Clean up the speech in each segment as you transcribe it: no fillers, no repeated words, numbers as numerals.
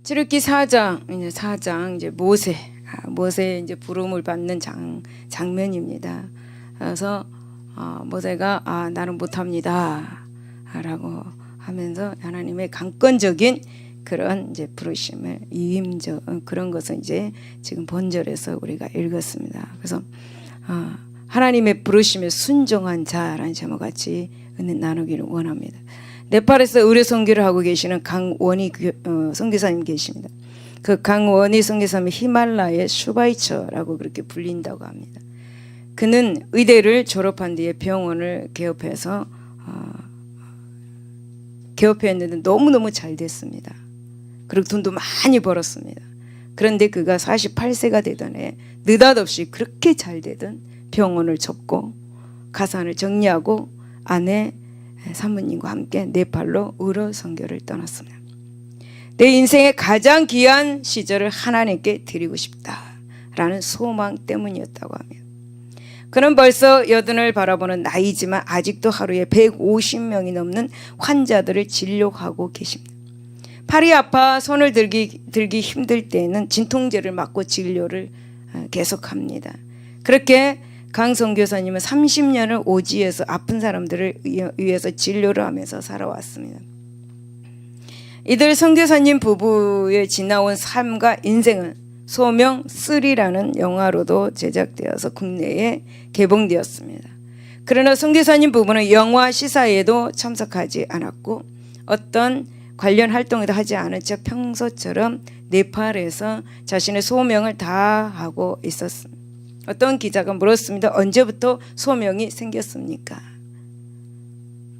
출애굽기 4장 이제 모세 이제 부름을 받는 장면입니다. 그래서 모세가 나는 못합니다라고 하면서 하나님의 강권적인 그런 이제 부르심을 그런 것을 이제 지금 본절에서 우리가 읽었습니다. 그래서 하나님의 부르심에 순종한 자라는 제목 같이 은혜 나누기를 원합니다. 네팔에서 의뢰 선교를 하고 계시는 강원희 선교사님 계십니다. 그 강원희 선교사님이 히말라야의 슈바이처라고 그렇게 불린다고 합니다. 그는 의대를 졸업한 뒤에 병원을 개업했는데 너무너무 잘 됐습니다. 그리고 돈도 많이 벌었습니다. 그런데 그가 48세가 되던 해 느닷없이 그렇게 잘 되던 병원을 접고 가산을 정리하고 아내 사모님과 함께 네팔로 의료 선교를 떠났습니다. 내 인생의 가장 귀한 시절을 하나님께 드리고 싶다라는 소망 때문이었다고 합니다. 그는 벌써 80을 바라보는 나이지만 아직도 하루에 150명이 넘는 환자들을 진료하고 계십니다. 팔이 아파 손을 들기 힘들 때에는 진통제를 맞고 진료를 계속합니다. 그렇게 강 선교사님은 30년을 오지에서 아픈 사람들을 위해서 진료를 하면서 살아왔습니다. 이들 선교사님 부부의 지나온 삶과 인생은 소명 3라는 영화로도 제작되어서 국내에 개봉되었습니다. 그러나 선교사님 부부는 영화 시사에도 참석하지 않았고 어떤 관련 활동에도 하지 않은 채 평소처럼 네팔에서 자신의 소명을 다하고 있었습니다. 어떤 기자가 물었습니다. 언제부터 소명이 생겼습니까?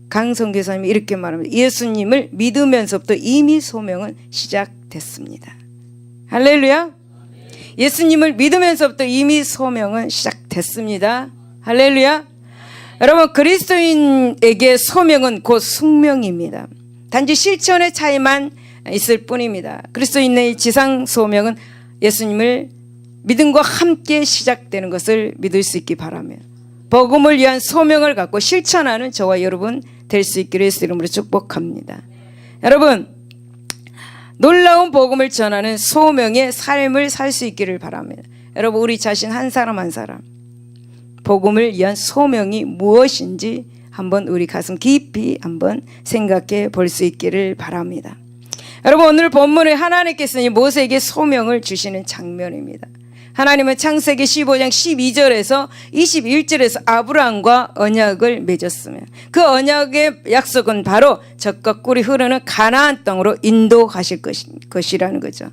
강 선교사님이 이렇게 말합니다. 예수님을 믿으면서부터 이미 소명은 시작됐습니다. 할렐루야. 예수님을 믿으면서부터 이미 소명은 시작됐습니다. 할렐루야. 여러분, 그리스도인에게 소명은 곧 숙명입니다. 단지 실천의 차이만 있을 뿐입니다. 그리스도인의 지상 소명은 예수님을 믿음과 함께 시작되는 것을 믿을 수 있기 바라며 복음을 위한 소명을 갖고 실천하는 저와 여러분 될 수 있기를 예수 이름으로 축복합니다. 여러분, 놀라운 복음을 전하는 소명의 삶을 살 수 있기를 바랍니다. 여러분, 우리 자신 한 사람 한 사람 복음을 위한 소명이 무엇인지 한번 우리 가슴 깊이 한번 생각해 볼 수 있기를 바랍니다. 여러분, 오늘 본문에 하나님께서 모세에게 소명을 주시는 장면입니다. 하나님은 창세기 15장 12절에서 21절에서 아브라함과 언약을 맺었으며 그 언약의 약속은 바로 젖과 꿀이 흐르는 가나안 땅으로 인도하실 것이라는 거죠.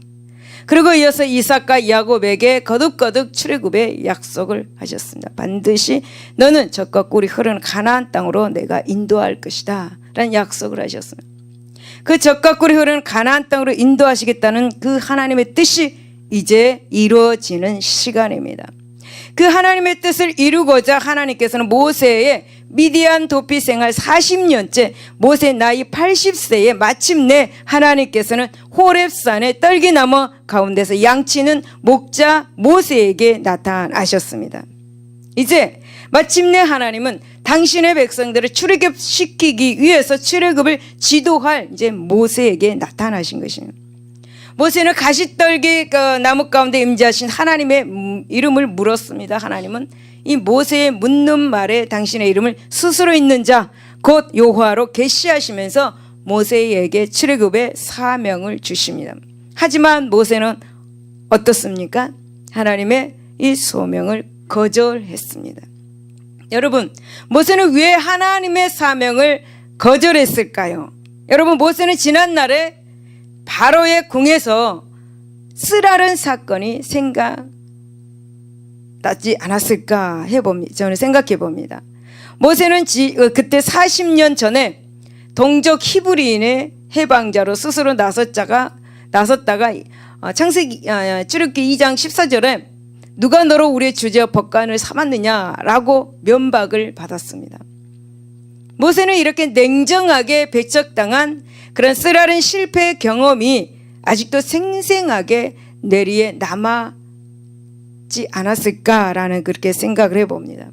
그리고 이어서 이삭과 야곱에게 거듭거듭 출애굽의 약속을 하셨습니다. 반드시 너는 젖과 꿀이 흐르는 가나안 땅으로 내가 인도할 것이다 라는 약속을 하셨습니다. 그 젖과 꿀이 흐르는 가나안 땅으로 인도하시겠다는 그 하나님의 뜻이 이제 이루어지는 시간입니다. 그 하나님의 뜻을 이루고자 하나님께서는 모세의 미디안 도피 생활 40년째 모세 나이 80세에 마침내 하나님께서는 호렙산의 떨기나무 가운데서 양치는 목자 모세에게 나타나셨습니다. 이제 마침내 하나님은 당신의 백성들을 출애굽시키기 위해서 출애굽을 지도할 이제 모세에게 나타나신 것입니다. 모세는 가시떨기 나무 가운데 임재하신 하나님의 이름을 물었습니다. 하나님은 이 모세의 묻는 말에 당신의 이름을 스스로 있는 자 곧 여호와로 계시하시면서 모세에게 출애굽의 사명을 주십니다. 하지만 모세는 어떻습니까? 하나님의 이 소명을 거절했습니다. 여러분, 모세는 왜 하나님의 사명을 거절했을까요? 여러분, 모세는 지난날에 바로의 궁에서 쓰라른 사건이 생각나지 않았을까 저는 생각해 봅니다. 모세는 그때 40년 전에 동족 히브리인의 해방자로 스스로 나섰다가 출애굽기 2장 14절에 누가 너로 우리의 주제와 법관을 삼았느냐라고 면박을 받았습니다. 모세는 이렇게 냉정하게 배척당한 그런 쓰라린 실패의 경험이 아직도 생생하게 뇌리에 남지 않았을까라는 그렇게 생각을 해봅니다.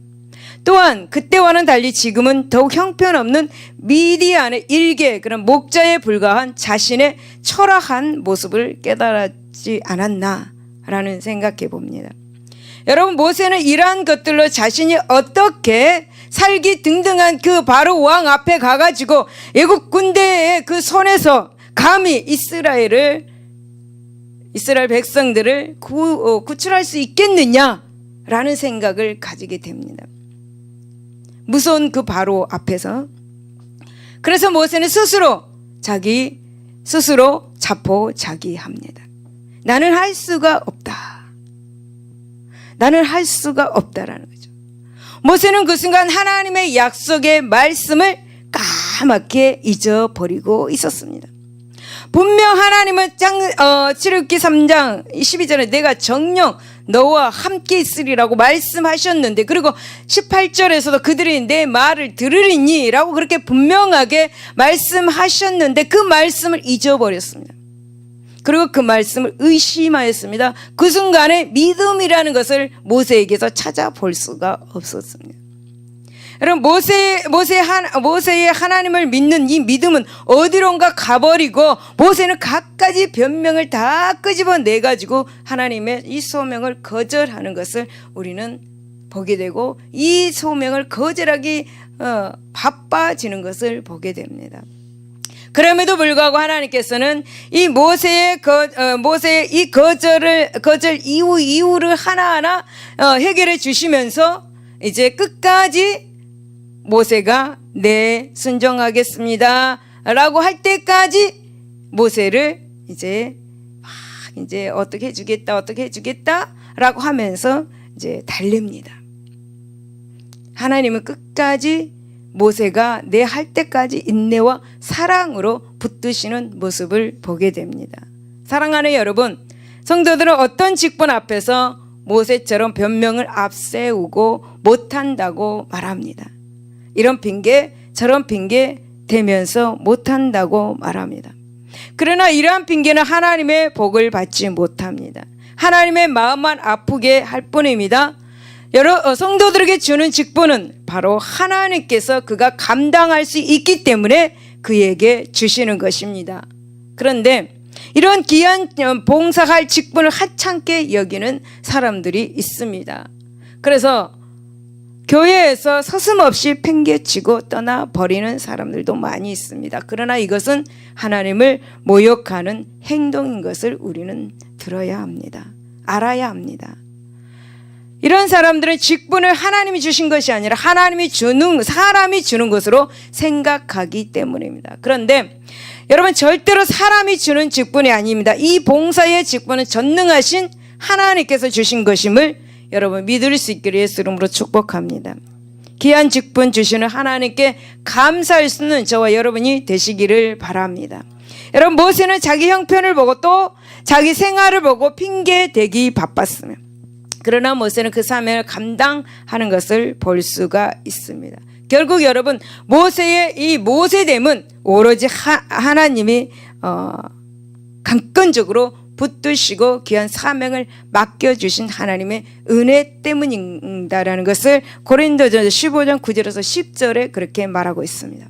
또한 그때와는 달리 지금은 더욱 형편없는 미디안의 일개 그런 목자에 불과한 자신의 초라한 모습을 깨달았지 않았나라는 생각해 봅니다. 여러분, 모세는 이러한 것들로 자신이 어떻게 살기 등등한 그 바로 왕 앞에 가가지고 애국 군대의 그 손에서 감히 이스라엘 백성들을 구출할 수 있겠느냐라는 생각을 가지게 됩니다. 무서운 그 바로 앞에서. 그래서 모세는 자기 스스로 자포자기합니다. 나는 할 수가 없다. 나는 할 수가 없다라는 거죠. 모세는 그 순간 하나님의 약속의 말씀을 까맣게 잊어버리고 있었습니다. 분명 하나님은 출애굽기 3장 12절에 내가 정녕 너와 함께 있으리라고 말씀하셨는데, 그리고 18절에서도 그들이 내 말을 들으리니 라고 그렇게 분명하게 말씀하셨는데 그 말씀을 잊어버렸습니다. 그리고 그 말씀을 의심하였습니다. 그 순간에 믿음이라는 것을 모세에게서 찾아볼 수가 없었습니다. 여러분, 모세의 하나님을 믿는 이 믿음은 어디론가 가버리고 모세는 갖가지 변명을 다 끄집어내가지고 하나님의 이 소명을 거절하는 것을 우리는 보게 되고, 이 소명을 거절하기 바빠지는 것을 보게 됩니다. 그럼에도 불구하고 하나님께서는 이 모세의 이 거절 이유를 하나하나 해결해 주시면서 이제 끝까지 모세가 네 순종하겠습니다 라고 할 때까지 모세를 이제 어떻게 해주겠다 라고 하면서 이제 달랩니다. 하나님은 끝까지 모세가 네 할 때까지 인내와 사랑으로 붙드시는 모습을 보게 됩니다. 사랑하는 여러분, 성도들은 어떤 직분 앞에서 모세처럼 변명을 앞세우고 못한다고 말합니다. 이런 핑계 저런 핑계 대면서 못한다고 말합니다. 그러나 이러한 핑계는 하나님의 복을 받지 못합니다. 하나님의 마음만 아프게 할 뿐입니다. 여러 성도들에게 주는 직분은 바로 하나님께서 그가 감당할 수 있기 때문에 그에게 주시는 것입니다. 그런데 이런 귀한 봉사할 직분을 하찮게 여기는 사람들이 있습니다. 그래서 교회에서 서슴없이 팽개치고 떠나버리는 사람들도 많이 있습니다. 그러나 이것은 하나님을 모욕하는 행동인 것을 우리는 들어야 합니다. 알아야 합니다. 이런 사람들은 직분을 하나님이 주신 것이 아니라 사람이 주는 것으로 생각하기 때문입니다. 그런데 여러분, 절대로 사람이 주는 직분이 아닙니다. 이 봉사의 직분은 전능하신 하나님께서 주신 것임을 여러분 믿을 수 있기를 예수 이름으로 축복합니다. 귀한 직분 주시는 하나님께 감사할 수 있는 저와 여러분이 되시기를 바랍니다. 여러분, 모세는 자기 형편을 보고 또 자기 생활을 보고 핑계대기 바빴으며, 그러나 모세는 그 사명을 감당하는 것을 볼 수가 있습니다. 결국 여러분, 모세의 이 모세됨은 오로지 하나님이 강건적으로 붙드시고 귀한 사명을 맡겨주신 하나님의 은혜 때문이다라는 것을 고린도전서 15장 9절에서 10절에 그렇게 말하고 있습니다.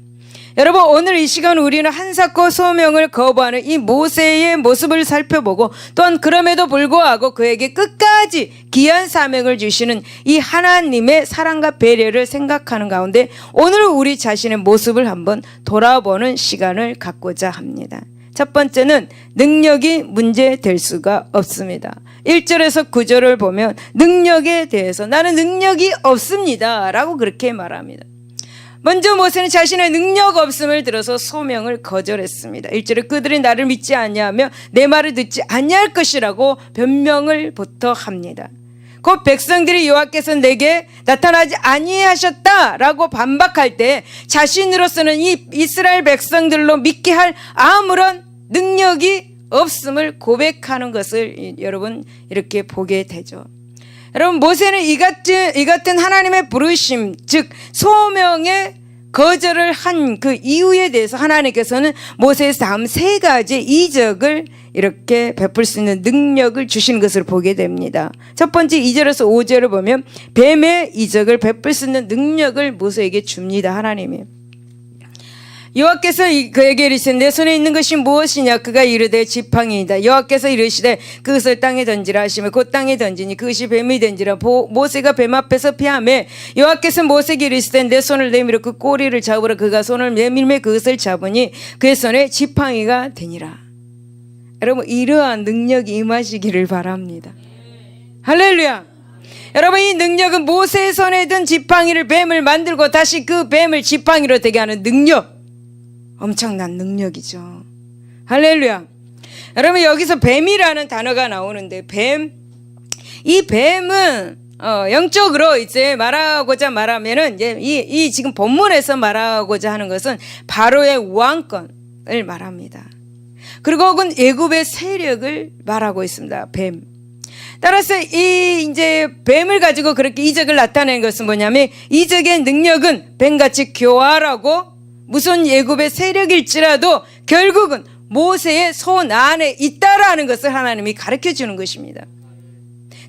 여러분, 오늘 이 시간 우리는 한사코 소명을 거부하는 이 모세의 모습을 살펴보고, 또한 그럼에도 불구하고 그에게 끝까지 귀한 사명을 주시는 이 하나님의 사랑과 배려를 생각하는 가운데 오늘 우리 자신의 모습을 한번 돌아보는 시간을 갖고자 합니다. 첫 번째는 능력이 문제될 수가 없습니다. 1절에서 9절을 보면 능력에 대해서 나는 능력이 없습니다 라고 그렇게 말합니다. 먼저 모세는 자신의 능력 없음을 들어서 소명을 거절했습니다. 1절에 그들이 나를 믿지 아니하며 내 말을 듣지 아니할 것이라고 변명을 부터 합니다. 곧 백성들이 여호와께서 내게 나타나지 아니하셨다라고 반박할 때 자신으로서는 이 이스라엘 백성들로 믿게 할 아무런 능력이 없음을 고백하는 것을 여러분 이렇게 보게 되죠. 여러분, 모세는 이 같은 하나님의 부르심, 즉 소명의 거절을 한 그 이유에 대해서 하나님께서는 모세에서 다음 세 가지 이적을 이렇게 베풀 수 있는 능력을 주시는 것을 보게 됩니다. 첫 번째 2절에서 5절을 보면 뱀의 이적을 베풀 수 있는 능력을 모세에게 줍니다. 하나님이. 여호와께서 그에게 이르시되 내 손에 있는 것이 무엇이냐? 그가 이르되 지팡이이다. 여호와께서 이르시되 그것을 땅에 던지라 하시며 곧 땅에 던지니 그것이 뱀이 된지라. 모세가 뱀 앞에서 피하매 여호와께서 모세에게 이르시되 내 손을 내밀어 그 꼬리를 잡으라. 그가 손을 내밀매 그것을 잡으니 그의 손에 지팡이가 되니라. 여러분, 이러한 능력이 임하시기를 바랍니다. 할렐루야. 여러분, 이 능력은 모세의 손에 든 지팡이를 뱀을 만들고 다시 그 뱀을 지팡이로 되게 하는 능력, 엄청난 능력이죠. 할렐루야. 여러분, 여기서 뱀이라는 단어가 나오는데 이 뱀은 영적으로 이제 말하면은 이제 이 지금 본문에서 말하고자 하는 것은 바로의 왕권을 말합니다. 그리고 혹은 애굽의 세력을 말하고 있습니다. 뱀. 따라서 이 이제 뱀을 가지고 그렇게 이적을 나타내는 것은 뭐냐면 이적의 능력은 뱀같이 교활하고 무슨 애굽의 세력일지라도 결국은 모세의 손 안에 있다라는 것을 하나님이 가르쳐 주는 것입니다.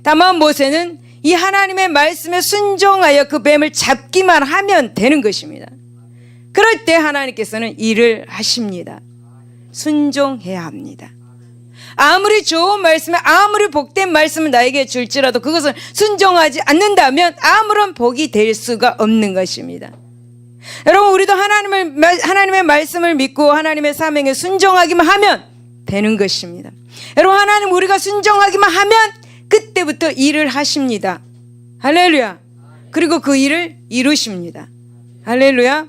다만 모세는 이 하나님의 말씀에 순종하여 그 뱀을 잡기만 하면 되는 것입니다. 그럴 때 하나님께서는 일을 하십니다. 순종해야 합니다. 아무리 좋은 말씀에 아무리 복된 말씀을 나에게 줄지라도 그것을 순종하지 않는다면 아무런 복이 될 수가 없는 것입니다. 여러분, 우리도 하나님의 말씀을 믿고 하나님의 사명에 순종하기만 하면 되는 것입니다. 여러분, 하나님 우리가 순종하기만 하면 그때부터 일을 하십니다. 할렐루야. 그리고 그 일을 이루십니다. 할렐루야.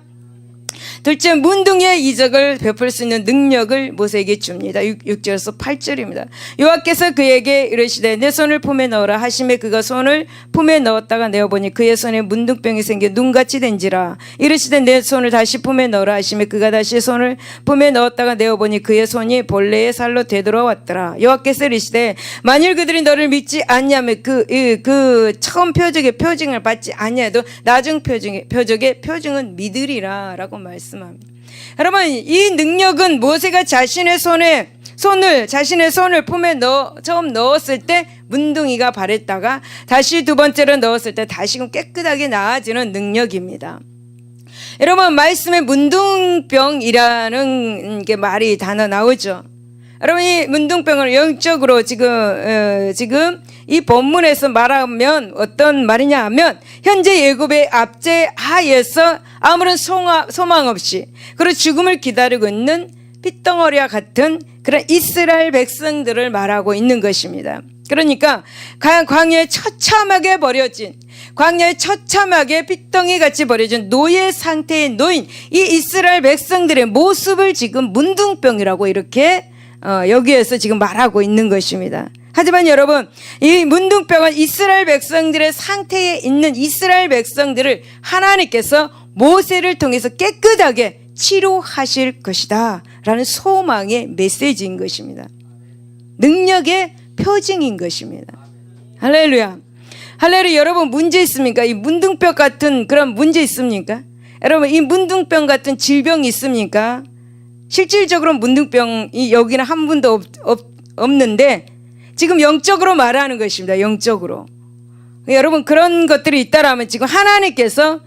둘째, 문둥이의 이적을 베풀 수 있는 능력을 모세에게 줍니다. 6절에서 8절입니다. 여호와께서 그에게 이르시되 내 손을 품에 넣어라 하시매 그가 손을 품에 넣었다가 내어보니 그의 손에 문둥병이 생겨 눈같이 된지라. 이르시되 내 손을 다시 품에 넣어라 하시매 그가 다시 손을 품에 넣었다가 내어보니 그의 손이 본래의 살로 되돌아왔더라. 여호와께서 이르시되 만일 그들이 너를 믿지 않냐면 그 처음 표적을 받지 않냐도 나중 표적의 표징은 믿으리라 라고 말씀합니다. 여러분, 이 능력은 모세가 자신의 손을 품에 처음 넣었을 때 문둥이가 발했다가 다시 두 번째로 넣었을 때 다시금 깨끗하게 나아지는 능력입니다. 여러분, 말씀에 문둥병이라는 게 단어 나오죠. 여러분, 이 문둥병을 영적으로 지금 이 본문에서 말하면 어떤 말이냐 하면 현재 애굽의 압제 하에서 아무런 소망 없이 그리고 죽음을 기다리고 있는 핏덩어리와 같은 그런 이스라엘 백성들을 말하고 있는 것입니다. 그러니까 광야에 처참하게 핏덩이 같이 버려진 노예 상태에 놓인 이 이스라엘 백성들의 모습을 지금 문둥병이라고 이렇게 여기에서 지금 말하고 있는 것입니다. 하지만 여러분, 이 문둥병은 이스라엘 백성들의 상태에 있는 이스라엘 백성들을 하나님께서 모세를 통해서 깨끗하게 치료하실 것이다 라는 소망의 메시지인 것입니다. 능력의 표징인 것입니다. 할렐루야. 할렐루야. 여러분, 문제 있습니까? 이 문둥병 같은 그런 문제 있습니까? 여러분, 이 문둥병 같은 질병이 있습니까? 실질적으로 문둥병이 여기는 한 분도 없는데 지금 영적으로 말하는 것입니다. 영적으로. 여러분, 그런 것들이 있다라면 지금 하나님께서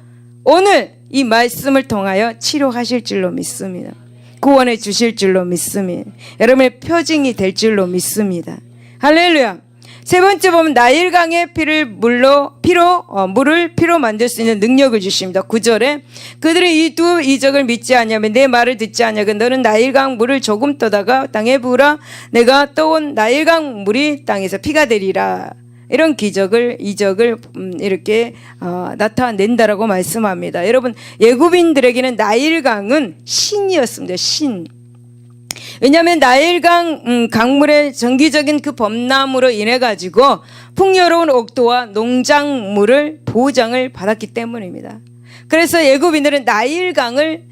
오늘 이 말씀을 통하여 치료하실 줄로 믿습니다. 구원해 주실 줄로 믿습니다. 여러분의 표징이 될 줄로 믿습니다. 할렐루야. 세 번째 보면 나일강의 물을 피로 만들 수 있는 능력을 주십니다. 9절에 그들이 이 두 이적을 믿지 않냐면 내 말을 듣지 않냐면 너는 나일강 물을 조금 떠다가 땅에 부으라. 내가 떠온 나일강 물이 땅에서 피가 되리라. 이런 이적을 이렇게 나타낸다라고 말씀합니다. 여러분, 애굽인들에게는 나일강은 신이었습니다. 신. 왜냐하면 나일강 강물의 정기적인 그 범람으로 인해 가지고 풍요로운 옥토와 농작물을 보장을 받았기 때문입니다. 그래서 애굽인들은 나일강을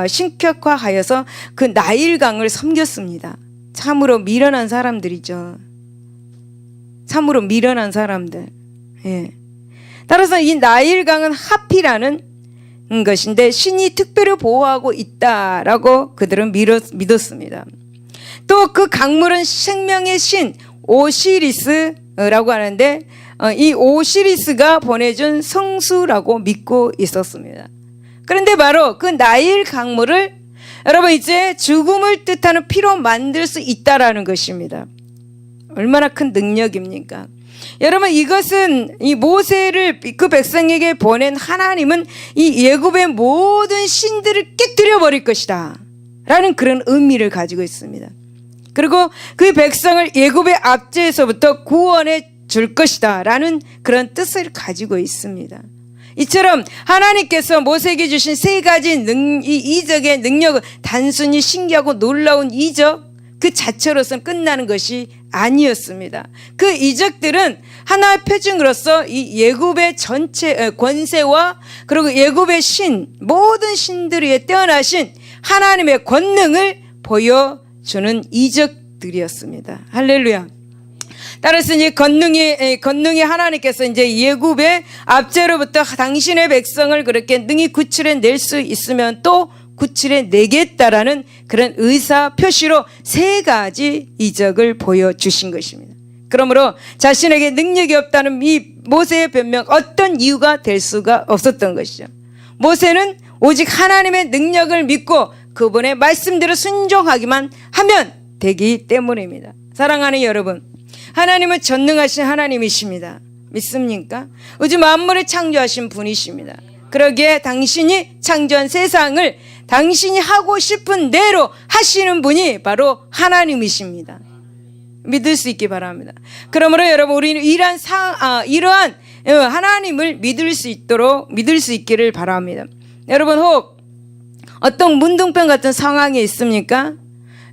신격화하여서 그 나일강을 섬겼습니다. 참으로 미련한 사람들이죠. 참으로 미련한 사람들. 예. 따라서 이 나일강은 하피라는 것인데 신이 특별히 보호하고 있다라고 그들은 믿었습니다. 또 그 강물은 생명의 신 오시리스라고 하는데 이 오시리스가 보내준 성수라고 믿고 있었습니다. 그런데 바로 그 나일 강물을 여러분 이제 죽음을 뜻하는 피로 만들 수 있다라는 것입니다. 얼마나 큰 능력입니까? 여러분 이것은 이 모세를 그 백성에게 보낸 하나님은 이 애굽의 모든 신들을 깨뜨려 버릴 것이다 라는 그런 의미를 가지고 있습니다. 그리고 그 백성을 애굽의 압제에서부터 구원해 줄 것이다 라는 그런 뜻을 가지고 있습니다. 이처럼 하나님께서 모세에게 주신 세 가지 이적의 능력은 단순히 신기하고 놀라운 이적 그 자체로서는 끝나는 것이 아니었습니다. 그 이적들은 하나의 표징으로서 이 애굽의 전체 권세와 그리고 애굽의 신 모든 신들 위에 뛰어나신 하나님의 권능을 보여주는 이적들이었습니다. 할렐루야. 따라서 이제 권능이 하나님께서 이제 애굽의 압제로부터 당신의 백성을 그렇게 능히 구출해 낼 수 있으면 또 구출해 내겠다라는 그런 의사 표시로 세 가지 이적을 보여주신 것입니다. 그러므로 자신에게 능력이 없다는 이 모세의 변명 어떤 이유가 될 수가 없었던 것이죠. 모세는 오직 하나님의 능력을 믿고 그분의 말씀대로 순종하기만 하면 되기 때문입니다. 사랑하는 여러분, 하나님은 전능하신 하나님이십니다. 믿습니까? 우주 만물을 창조하신 분이십니다. 그러기에 당신이 창조한 세상을 당신이 하고 싶은 대로 하시는 분이 바로 하나님이십니다. 믿을 수 있기 바랍니다. 그러므로 여러분 우리는 이러한 하나님을 믿을 수 있기를 바랍니다. 여러분 혹 어떤 문둥병 같은 상황이 있습니까?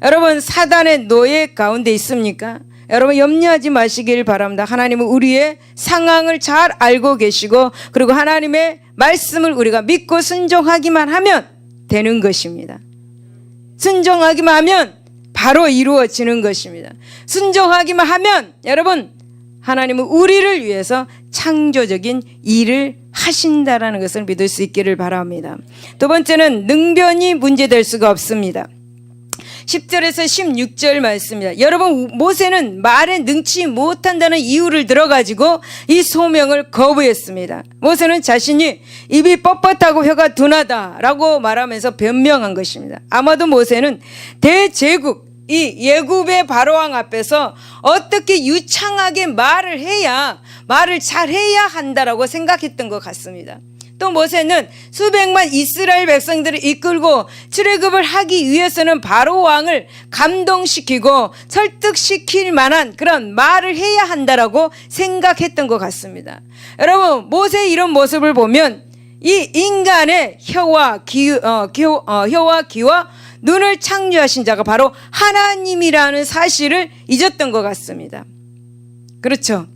여러분 사단의 노예 가운데 있습니까? 여러분 염려하지 마시길 바랍니다. 하나님은 우리의 상황을 잘 알고 계시고 그리고 하나님의 말씀을 우리가 믿고 순종하기만 하면 되는 것입니다. 순종하기만 하면 바로 이루어지는 것입니다. 순종하기만 하면 여러분 하나님은 우리를 위해서 창조적인 일을 하신다라는 것을 믿을 수 있기를 바랍니다. 두 번째는 능변이 문제될 수가 없습니다. 10절에서 16절 말씀입니다. 여러분 모세는 말에 능치 못한다는 이유를 들어가지고 이 소명을 거부했습니다. 모세는 자신이 입이 뻣뻣하고 혀가 둔하다라고 말하면서 변명한 것입니다. 아마도 모세는 대제국 이 애굽의 바로왕 앞에서 어떻게 유창하게 말을 잘해야 한다라고 생각했던 것 같습니다. 또 모세는 수백만 이스라엘 백성들을 이끌고 출애굽을 하기 위해서는 바로 왕을 감동시키고 설득시킬 만한 그런 말을 해야 한다라고 생각했던 것 같습니다. 여러분 모세의 이런 모습을 보면 이 인간의 혀와 귀와 눈을 창조하신 자가 바로 하나님이라는 사실을 잊었던 것 같습니다. 그렇죠?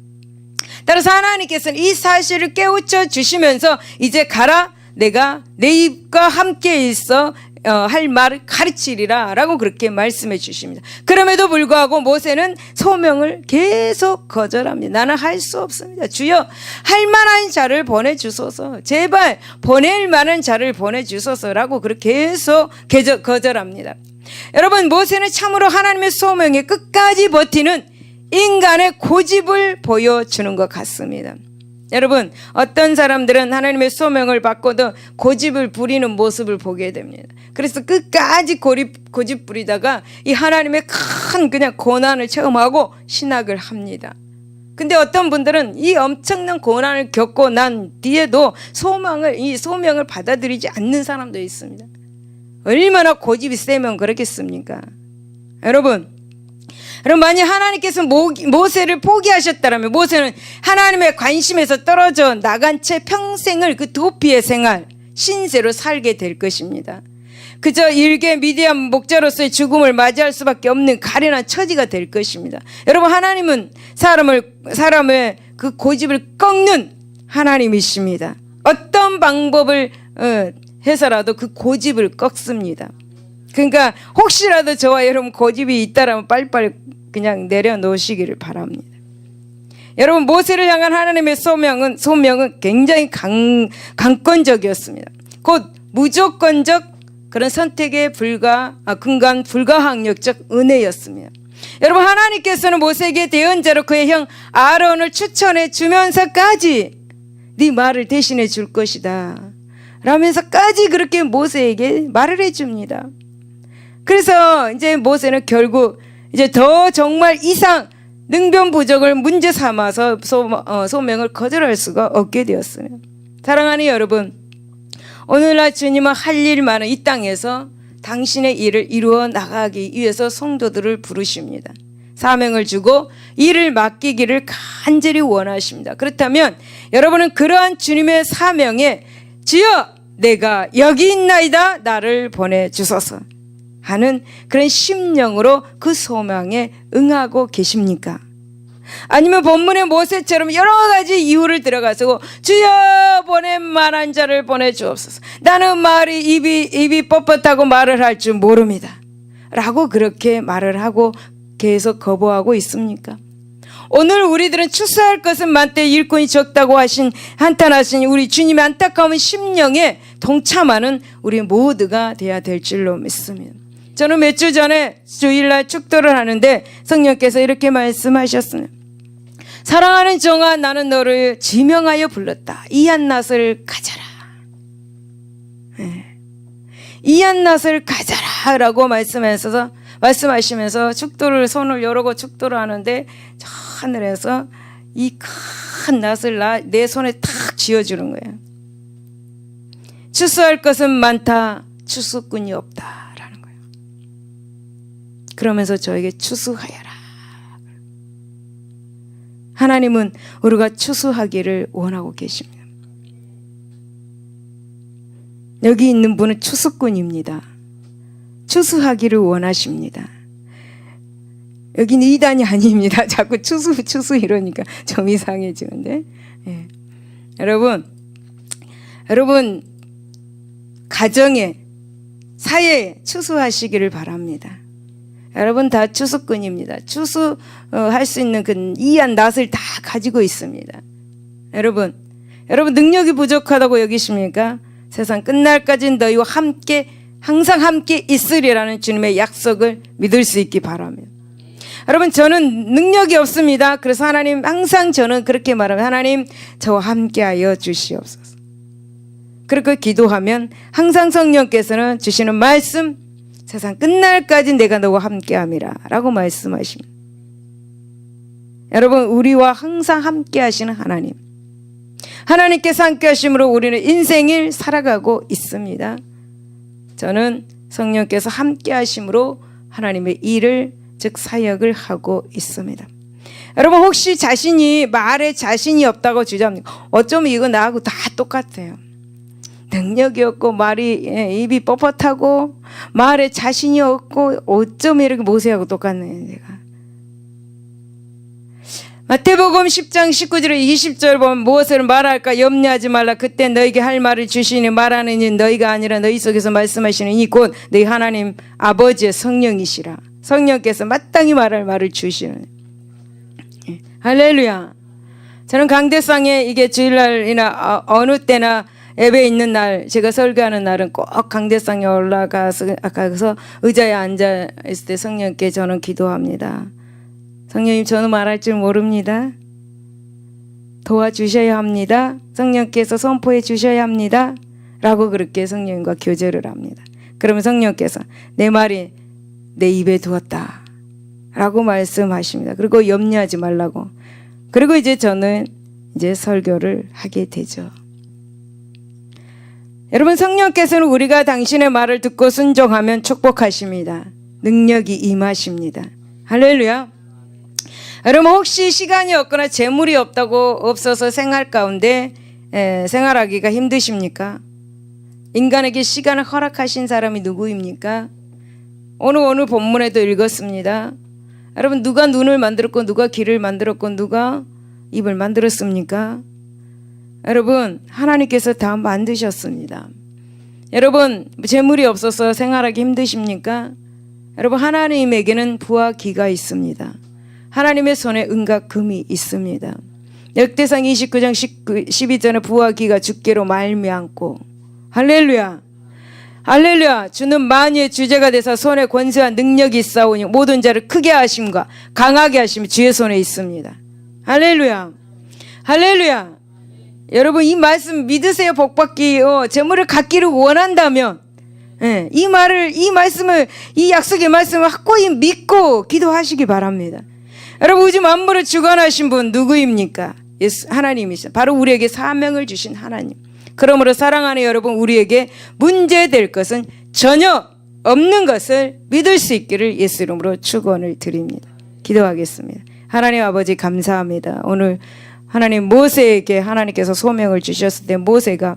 따라서 하나님께서는 이 사실을 깨우쳐 주시면서 이제 가라 내가 내 입과 함께 있어 할 말을 가르치리라 라고 그렇게 말씀해 주십니다. 그럼에도 불구하고 모세는 소명을 계속 거절합니다. 나는 할 수 없습니다. 주여 할 만한 자를 보내주소서, 제발 보낼 만한 자를 보내주소서라고 그렇게 계속 거절합니다. 여러분 모세는 참으로 하나님의 소명에 끝까지 버티는 인간의 고집을 보여주는 것 같습니다. 여러분 어떤 사람들은 하나님의 소명을 받고도 고집을 부리는 모습을 보게 됩니다. 그래서 끝까지 고집 부리다가 이 하나님의 큰 그냥 고난을 체험하고 신학을 합니다. 근데 어떤 분들은 이 엄청난 고난을 겪고 난 뒤에도 이 소명을 받아들이지 않는 사람도 있습니다. 얼마나 고집이 세면 그렇겠습니까? 여러분 만약 하나님께서 모세를 포기하셨다면 모세는 하나님의 관심에서 떨어져 나간 채 평생을 그 도피의 생활, 신세로 살게 될 것입니다. 그저 일개 미디안 목자로서의 죽음을 맞이할 수밖에 없는 가련한 처지가 될 것입니다. 여러분 하나님은 사람의 그 고집을 꺾는 하나님이십니다. 어떤 방법을 해서라도 그 고집을 꺾습니다. 그러니까 혹시라도 저와 여러분 고집이 있다라면 빨리빨리 그냥 내려놓으시기를 바랍니다. 여러분 모세를 향한 하나님의 소명은 굉장히 강권적이었습니다. 곧 무조건적 그런 선택의 근간 불가항력적 은혜였으며, 여러분 하나님께서는 모세에게 대언자로 그의 형 아론을 추천해 주면서까지 네 말을 대신해 줄 것이다 라면서까지 그렇게 모세에게 말을 해줍니다. 그래서 이제 모세는 결국 이제 더 정말 이상 능변부족을 문제 삼아서 소명을 거절할 수가 없게 되었으며, 사랑하는 여러분, 오늘날 주님은 할 일 많은 이 땅에서 당신의 일을 이루어 나가기 위해서 성도들을 부르십니다. 사명을 주고 일을 맡기기를 간절히 원하십니다. 그렇다면 여러분은 그러한 주님의 사명에 주여 내가 여기 있나이다 나를 보내주소서 하는 그런 심령으로 그 소망에 응하고 계십니까? 아니면 본문의 모세처럼 여러 가지 이유를 들어가지고 주여 보낼 만한 자를 보내주옵소서, 나는 말이 입이 뻣뻣하고 말을 할 줄 모릅니다 라고 그렇게 말을 하고 계속 거부하고 있습니까? 오늘 우리들은 추수할 것은 많되 일꾼이 적다고 한탄하신 우리 주님의 안타까운 심령에 동참하는 우리 모두가 돼야 될 줄로 믿습니다. 저는 몇 주 전에 주일날 축도를 하는데 성령께서 이렇게 말씀하셨습니다. 사랑하는 종아, 나는 너를 지명하여 불렀다. 이 한낮을 가져라. 이 한낮을 가져라 라고 말씀하시면서 축도를 손을 여르고 축도를 하는데 저 하늘에서 이 큰 낫을 내 손에 탁 쥐어주는 거예요. 추수할 것은 많다, 추수꾼이 없다라는 거예요. 그러면서 저에게 추수하여라. 하나님은 우리가 추수하기를 원하고 계십니다. 여기 있는 분은 추수꾼입니다. 추수하기를 원하십니다. 여기는 이단이 아닙니다. 자꾸 추수 이러니까 좀 이상해지는데. 예. 여러분 가정에, 사회에 추수하시기를 바랍니다. 여러분 다 추수꾼입니다. 추수할 수 있는 그 이한 낫을 다 가지고 있습니다. 여러분 능력이 부족하다고 여기십니까? 세상 끝날까지 너희와 함께 항상 함께 있으리라는 주님의 약속을 믿을 수 있기 바랍니다. 여러분 저는 능력이 없습니다. 그래서 하나님 항상 저는 그렇게 말합니다. 하나님 저와 함께하여 주시옵소서. 그렇게 기도하면 항상 성령께서는 주시는 말씀, 세상 끝날까지 내가 너와 함께함이라 라고 말씀하십니다. 여러분 우리와 항상 함께하시는 하나님께서 함께하심으로 우리는 인생을 살아가고 있습니다. 저는 성령께서 함께하심으로 하나님의 일을 즉 사역을 하고 있습니다. 여러분 혹시 말에 자신이 없다고 주장합니까? 어쩌면 이거 나하고 다 똑같아요. 능력이 없고 입이 뻣뻣하고 말에 자신이 없고 어쩌면 이렇게 모세하고 똑같네요. 제가 마태복음 10장 19절 20절 보면 무엇을 말할까 염려하지 말라. 그때 너에게 할 말을 주시니 말하는 이는 너희가 아니라 너희 속에서 말씀하시는 이 곧 너희 하나님 아버지의 성령이시라. 성령께서 마땅히 말할 말을 주시는. 할렐루야. 저는 강대상에 이게 주일날이나 어느 때나 예배 있는 날, 제가 설교하는 날은 꼭 강대상에 올라가서 의자에 앉아 있을 때 성령께 저는 기도합니다. 성령님 저는 말할 줄 모릅니다. 도와주셔야 합니다. 성령께서 선포해 주셔야 합니다. 라고 그렇게 성령님과 교제를 합니다. 그러면 성령께서 내 말이 내 입에 두었다 라고 말씀하십니다. 그리고 염려하지 말라고. 그리고 이제 저는 설교를 하게 되죠. 여러분 성령께서는 우리가 당신의 말을 듣고 순종하면 축복하십니다. 능력이 임하십니다. 할렐루야. 여러분 혹시 시간이 없거나 재물이 없어서 생활 가운데 생활하기가 힘드십니까? 인간에게 시간을 허락하신 사람이 누구입니까? 오늘 본문에도 읽었습니다. 여러분 누가 눈을 만들었고 누가 귀를 만들었고 누가 입을 만들었습니까? 여러분 하나님께서 다 만드셨습니다. 여러분 재물이 없어서 생활하기 힘드십니까? 여러분 하나님에게는 부와 기가 있습니다. 하나님의 손에 은과 금이 있습니다. 역대상 29장 12절에 부와 기가 주께로 말미암고 할렐루야. 할렐루야. 주는 만유의 주제가 되사 손에 권세와 능력이 있사오니 모든 자를 크게 하심과 강하게 하심이 주의 손에 있습니다. 할렐루야. 할렐루야. 여러분 이 말씀 믿으세요. 복받기 재물을 갖기를 원한다면 이 말씀을 이 약속의 말씀을 확고히 믿고 기도하시기 바랍니다. 여러분 우주 만물을 주관하신 분 누구입니까? 예수 하나님이시죠. 바로 우리에게 사명을 주신 하나님. 그러므로 사랑하는 여러분 우리에게 문제될 것은 전혀 없는 것을 믿을 수 있기를 예수 이름으로 축원을 드립니다. 기도하겠습니다. 하나님 아버지 감사합니다. 오늘 하나님 모세에게 하나님께서 소명을 주셨을 때 모세가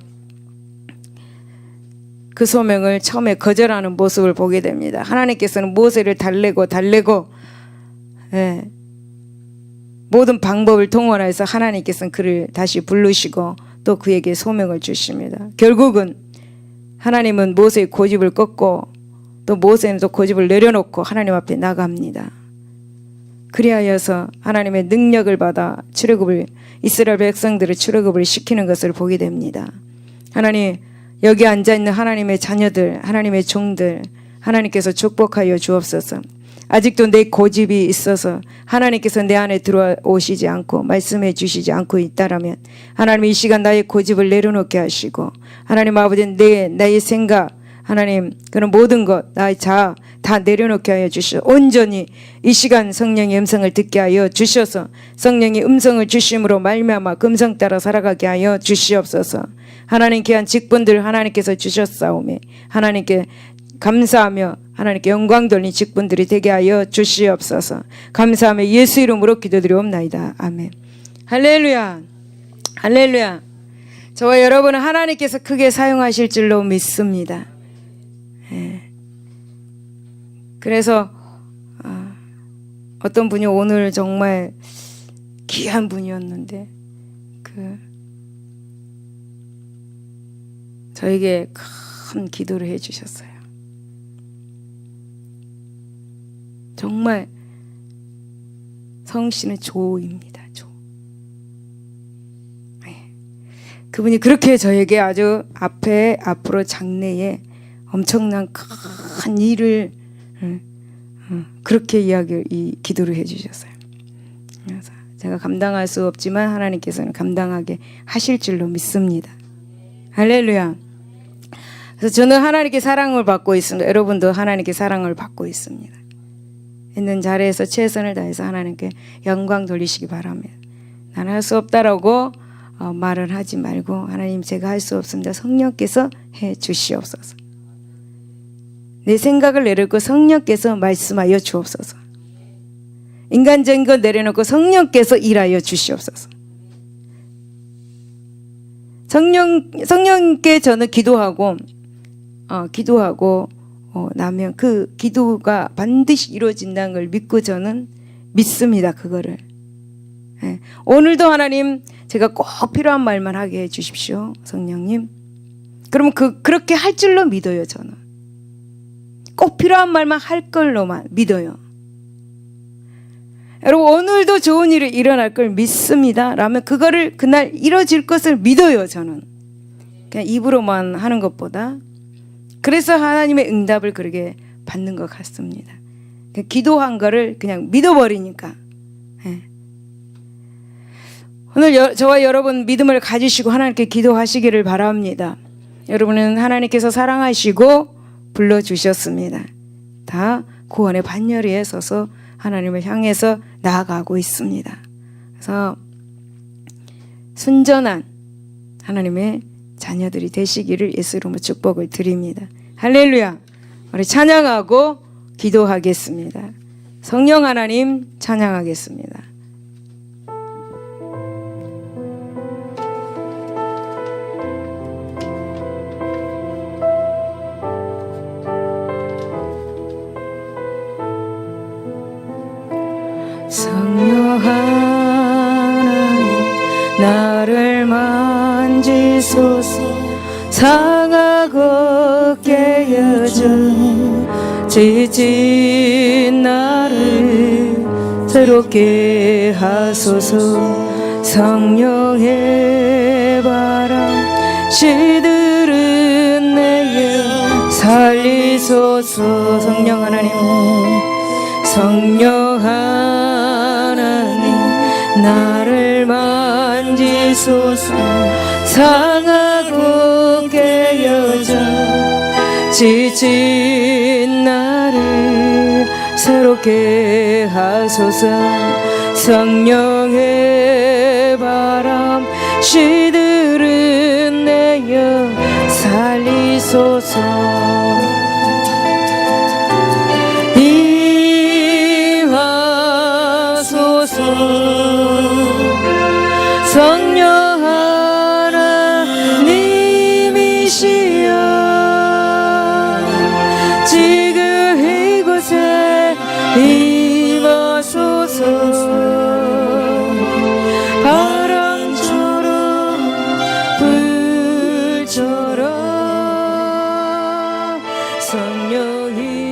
그 소명을 처음에 거절하는 모습을 보게 됩니다. 하나님께서는 모세를 달래고 모든 방법을 동원해서 하나님께서는 그를 다시 부르시고 또 그에게 소명을 주십니다. 결국은 하나님은 모세의 고집을 꺾고 또 모세는 또 고집을 내려놓고 하나님 앞에 나갑니다. 그리하여서 하나님의 능력을 받아 출애굽을 이스라엘 백성들을 출애굽을 시키는 것을 보게 됩니다. 하나님 여기 앉아있는 하나님의 자녀들 하나님의 종들 하나님께서 축복하여 주옵소서. 아직도 내 고집이 있어서 하나님께서 내 안에 들어오시지 않고 말씀해 주시지 않고 있다라면 하나님 이 시간 나의 고집을 내려놓게 하시고 하나님 아버지 나의 생각 하나님 그런 모든 것 나의 자아 다 내려놓게 하여 주시오. 온전히 이 시간 성령의 음성을 듣게 하여 주셔서 성령의 음성을 주심으로 말미암아 금성 따라 살아가게 하여 주시옵소서. 하나님 귀한 직분들 하나님께서 주셨사오매 하나님께 감사하며 하나님께 영광 돌린 직분들이 되게 하여 주시옵소서. 감사하며 예수 이름으로 기도드리옵나이다. 아멘. 할렐루야. 할렐루야. 저와 여러분은 하나님께서 크게 사용하실 줄로 믿습니다. 그래서 어떤 분이 오늘 정말 귀한 분이었는데 저에게 큰 기도를 해주셨어요. 정말 성씨는 조입니다. 조. 그분이 그렇게 저에게 아주 앞으로 장래에 엄청난 큰 일을 그렇게 기도를 해주셨어요. 그래서 제가 감당할 수 없지만 하나님께서는 감당하게 하실 줄로 믿습니다. 할렐루야. 그래서 저는 하나님께 사랑을 받고 있습니다. 여러분도 하나님께 사랑을 받고 있습니다. 있는 자리에서 최선을 다해서 하나님께 영광 돌리시기 바랍니다. 나는 할 수 없다라고 말을 하지 말고 하나님 제가 할 수 없습니다. 성령께서 해 주시옵소서. 내 생각을 내려놓고 성령께서 말씀하여 주옵소서. 인간적인 것 내려놓고 성령께서 일하여 주시옵소서. 성령께 저는 기도하고 나면 그 기도가 반드시 이루어진다는 걸 믿고 저는 믿습니다. 그거를. 오늘도 하나님 제가 꼭 필요한 말만 하게 해주십시오. 성령님. 그러면 그렇게 할 줄로 믿어요. 저는. 꼭 필요한 말만 할 걸로만 믿어요. 여러분 오늘도 좋은 일이 일어날 걸 믿습니다. 라면 그거를 그날 이루어질 것을 믿어요. 저는. 그냥 입으로만 하는 것보다. 그래서 하나님의 응답을 그렇게 받는 것 같습니다. 기도한 거를 그냥 믿어버리니까. 오늘 저와 여러분 믿음을 가지시고 하나님께 기도하시기를 바랍니다. 여러분은 하나님께서 사랑하시고 불러주셨습니다. 다 구원의 반열에 서서 하나님을 향해서 나아가고 있습니다. 그래서 순전한 하나님의 자녀들이 되시기를 예수 이름으로 축복을 드립니다. 할렐루야. 우리 찬양하고 기도하겠습니다. 성령 하나님 찬양하겠습니다. 성령 하나님 나를 만지소서. 상하고 깨어져 지친 나를 새롭게 하소서. 성령의 바람 시들은 살리소서. 성령 하나님, 성령 하나님 나를 만지소서. 상하고 깨어져 지친 나를 새롭게 하소서. 성령의 바람 시들은 내여 살리소서. 임하소서. 성령 하나님이시여 지금 이곳에 임하소서. 바람처럼 불처럼 성령이